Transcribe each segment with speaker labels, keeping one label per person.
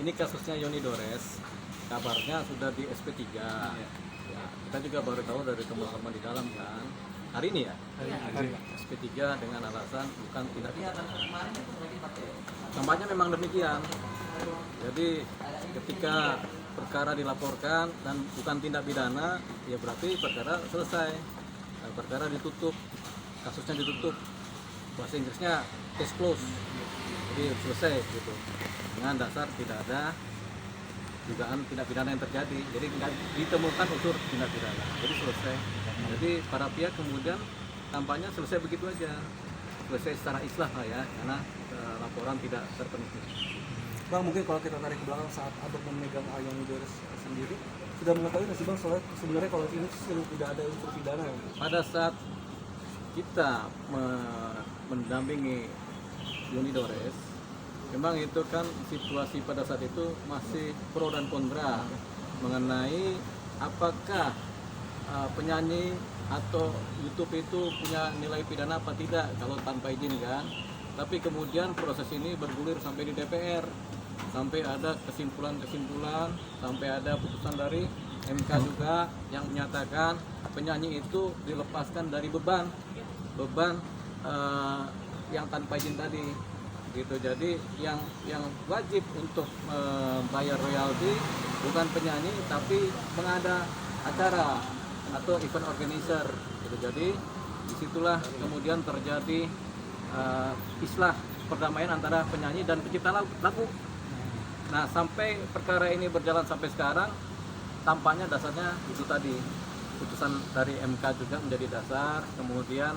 Speaker 1: Ini kasusnya Yoni Dores, kabarnya sudah di SP3. Ya, kita juga baru tahu dari teman-teman di dalam kan. Hari ini ya? Hari. SP3 dengan alasan bukan tindak pidana. Tampaknya memang demikian. Jadi ketika perkara dilaporkan dan bukan tindak pidana, ya berarti perkara selesai. Perkara ditutup, kasusnya ditutup. Bahasa Inggrisnya case close. Jadi selesai gitu. Dengan dasar tidak ada dugaan tindak pidana yang terjadi. Jadi nggak ditemukan unsur tindak pidana. Jadi selesai. Jadi para pihak kemudian tampaknya selesai begitu aja. Selesai secara islah lah ya, karena laporan tidak terpenuhi.
Speaker 2: Bang, mungkin kalau kita tarik ke belakang saat Abang memegang Yoni Dores sendiri, sudah mengetahui nggak sih Bang soal sebenarnya kalau ini tidak ada unsur pidana ya?
Speaker 1: Pada saat kita mendampingi Yoni Dores, memang itu kan situasi pada saat itu masih pro dan kontra mengenai apakah penyanyi atau YouTube itu punya nilai pidana apa tidak kalau tanpa izin kan. Tapi kemudian proses ini bergulir sampai di DPR, sampai ada kesimpulan-kesimpulan, sampai ada putusan dari MK juga yang menyatakan penyanyi itu dilepaskan dari beban yang tanpa izin tadi gitu. Jadi yang wajib untuk membayar royalti bukan penyanyi tapi pengada acara atau event organizer gitu. Jadi disitulah kemudian terjadi islah perdamaian antara penyanyi dan pencipta lagu. Nah, sampai perkara ini berjalan sampai sekarang, tampaknya dasarnya itu tadi, putusan dari MK juga menjadi dasar, kemudian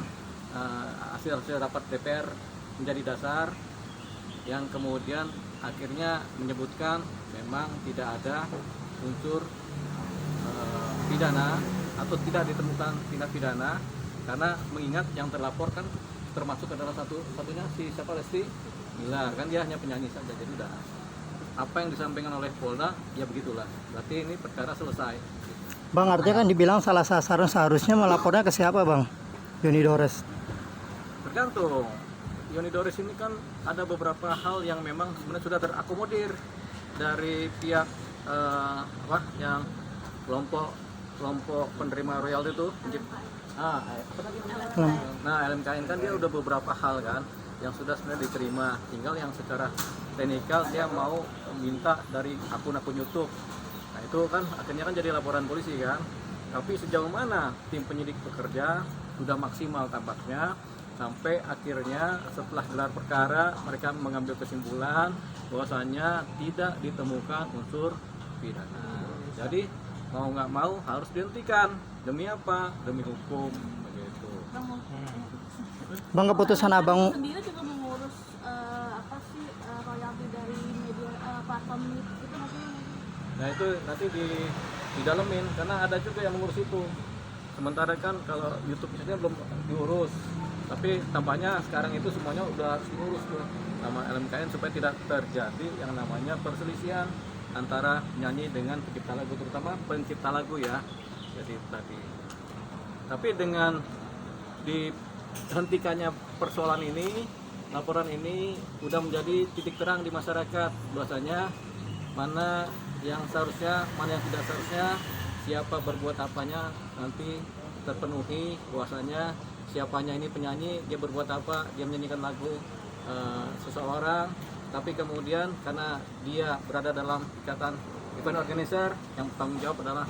Speaker 1: hasil rapat DPR menjadi dasar, yang kemudian akhirnya menyebutkan memang tidak ada unsur pidana atau tidak ditemukan tindak pidana, karena mengingat yang terlapor kan termasuk adalah satunya si siapa, Lesti Bilar, kan dia hanya penyanyi saja. Jadi udah apa yang disampaikan oleh Polda ya begitulah, berarti ini perkara selesai.
Speaker 3: Bang, artinya kan dibilang salah sasaran, seharusnya melapornya ke siapa Bang? Yoni Dores.
Speaker 1: Tergantung. Yoni Dores ini kan ada beberapa hal yang memang sebenarnya sudah terakomodir dari pihak yang kelompok penerima royalti itu. Nah, LMKN kan dia udah beberapa hal kan yang sudah sebenarnya diterima, tinggal yang secara teknikal dia mau minta dari akun-akun YouTube. Nah, itu kan akhirnya kan jadi laporan polisi kan. Tapi sejauh mana tim penyidik bekerja sudah maksimal tampaknya, sampai akhirnya setelah gelar perkara mereka mengambil kesimpulan bahwasanya tidak ditemukan unsur pidana. Jadi mau nggak mau harus dihentikan. Demi apa? Demi hukum begitu.
Speaker 3: Bang, keputusan Abang
Speaker 4: sendiri juga mengurus royalti dari media platform itu maksudnya?
Speaker 1: Nah, itu nanti didalemin karena ada juga yang mengurus itu. Sementara kan kalau YouTube saja belum diurus, tapi tampaknya sekarang itu semuanya udah harus diurus tuh sama LMKN supaya tidak terjadi yang namanya perselisihan antara penyanyi dengan pencipta lagu, terutama pencipta lagu ya. Jadi tadi, tapi dengan dihentikannya persoalan ini, laporan ini udah menjadi titik terang di masyarakat bahwasanya mana yang seharusnya, mana yang tidak seharusnya, siapa berbuat apanya nanti terpenuhi, bahwasanya siapanya ini penyanyi, dia berbuat apa, dia menyanyikan lagu seseorang, tapi kemudian karena dia berada dalam ikatan event organizer, yang bertanggung jawab adalah